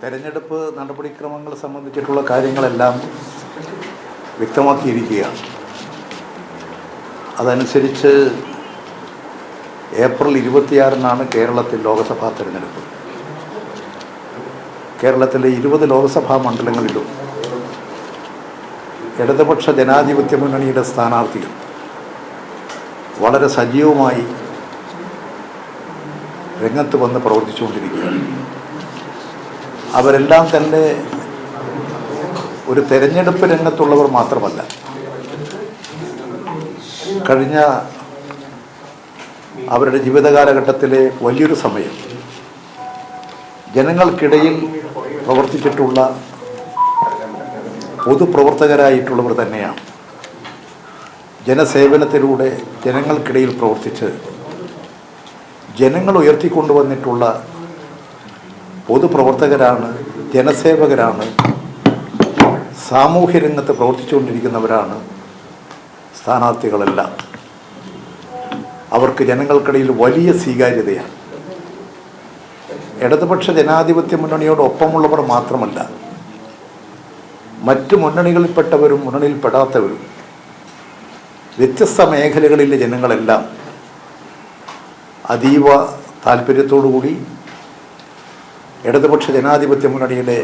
തെരഞ്ഞെടുപ്പ് നടപടിക്രമങ്ങൾ സംബന്ധിച്ചിട്ടുള്ള കാര്യങ്ങളെല്ലാം വ്യക്തമാക്കിയിരിക്കുകയാണ്. അതനുസരിച്ച് ഏപ്രിൽ 26-നാണ് കേരളത്തിൽ ലോക്സഭാ തെരഞ്ഞെടുപ്പ്. കേരളത്തിലെ 20 ലോക്സഭാ മണ്ഡലങ്ങളിലും ഇടതുപക്ഷ ജനാധിപത്യ മുന്നണിയുടെ സ്ഥാനാർത്ഥികൾ വളരെ സജീവമായി രംഗത്ത് വന്ന് പ്രവർത്തിച്ചുകൊണ്ടിരിക്കുകയാണ്. അവരെല്ലാം തന്നെ ഒരു തെരഞ്ഞെടുപ്പ് രംഗത്തുള്ളവർ മാത്രമല്ല, കഴിഞ്ഞ അവരുടെ ജീവിതകാലഘട്ടത്തിലെ വലിയൊരു സമയം ജനങ്ങൾക്കിടയിൽ പ്രവർത്തിച്ചിട്ടുള്ള പൊതുപ്രവർത്തകരായിട്ടുള്ളവർ തന്നെയാണ്. ജനസേവനത്തിലൂടെ ജനങ്ങൾക്കിടയിൽ പ്രവർത്തിച്ച് ജനങ്ങൾ ഉയർത്തിക്കൊണ്ടുവന്നിട്ടുള്ള പൊതുപ്രവർത്തകരാണ്, ജനസേവകരാണ്, സാമൂഹ്യ രംഗത്ത് പ്രവർത്തിച്ചുകൊണ്ടിരിക്കുന്നവരാണ് സ്ഥാനാർത്ഥികളെല്ലാം. അവർക്ക് ജനങ്ങൾക്കിടയിൽ വലിയ സ്വീകാര്യതയാണ്. ഇടതുപക്ഷ ജനാധിപത്യ മുന്നണിയോടൊപ്പമുള്ളവർ മാത്രമല്ല, മറ്റ് മുന്നണികളിൽപ്പെട്ടവരും മുന്നണിയിൽപ്പെടാത്തവരും വ്യത്യസ്ത മേഖലകളിലെ ജനങ്ങളെല്ലാം അതീവ താല്പര്യത്തോടുകൂടി ഇടതുപക്ഷ ജനാധിപത്യ മുന്നണിയുടെ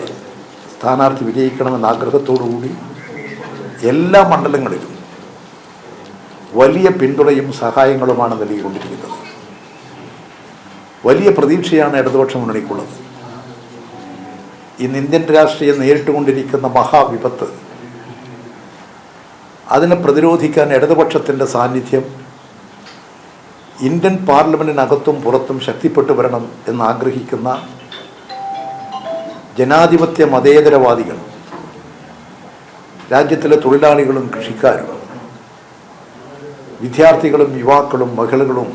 സ്ഥാനാർത്ഥി വിജയിക്കണമെന്ന ആഗ്രഹത്തോടുകൂടി എല്ലാ മണ്ഡലങ്ങളിലും വലിയ പിന്തുണയും സഹായങ്ങളുമാണ് നൽകിക്കൊണ്ടിരിക്കുന്നത്. വലിയ പ്രതീക്ഷയാണ് ഇടതുപക്ഷ മുന്നണിക്കുള്ളത്. ഇന്ന് ഇന്ത്യൻ രാഷ്ട്രീയം നേരിട്ടുകൊണ്ടിരിക്കുന്ന മഹാവിപത്ത്, അതിനെ പ്രതിരോധിക്കാൻ ഇടതുപക്ഷത്തിൻ്റെ സാന്നിധ്യം ഇന്ത്യൻ പാർലമെൻറ്റിനകത്തും പുറത്തും ശക്തിപ്പെട്ടു വരണം എന്നാഗ്രഹിക്കുന്ന ജനാധിപത്യ മതേതരവാദികൾ, രാജ്യത്തിലെ തൊഴിലാളികളും കൃഷിക്കാരും വിദ്യാർത്ഥികളും യുവാക്കളും മഹിളകളും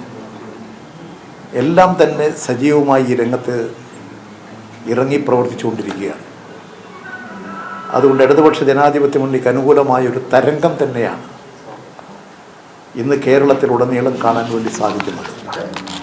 എല്ലാം തന്നെ സജീവമായി ഈ രംഗത്ത് ഇറങ്ങി പ്രവർത്തിച്ചുകൊണ്ടിരിക്കുകയാണ്. അതുകൊണ്ട് ഇടതുപക്ഷ ജനാധിപത്യ മുന്നണിക്ക് അനുകൂലമായൊരു തരംഗം തന്നെയാണ് ഇന്ന് കേരളത്തിലുടനീളം കാണാൻ വേണ്ടി സാധിക്കുന്നത്.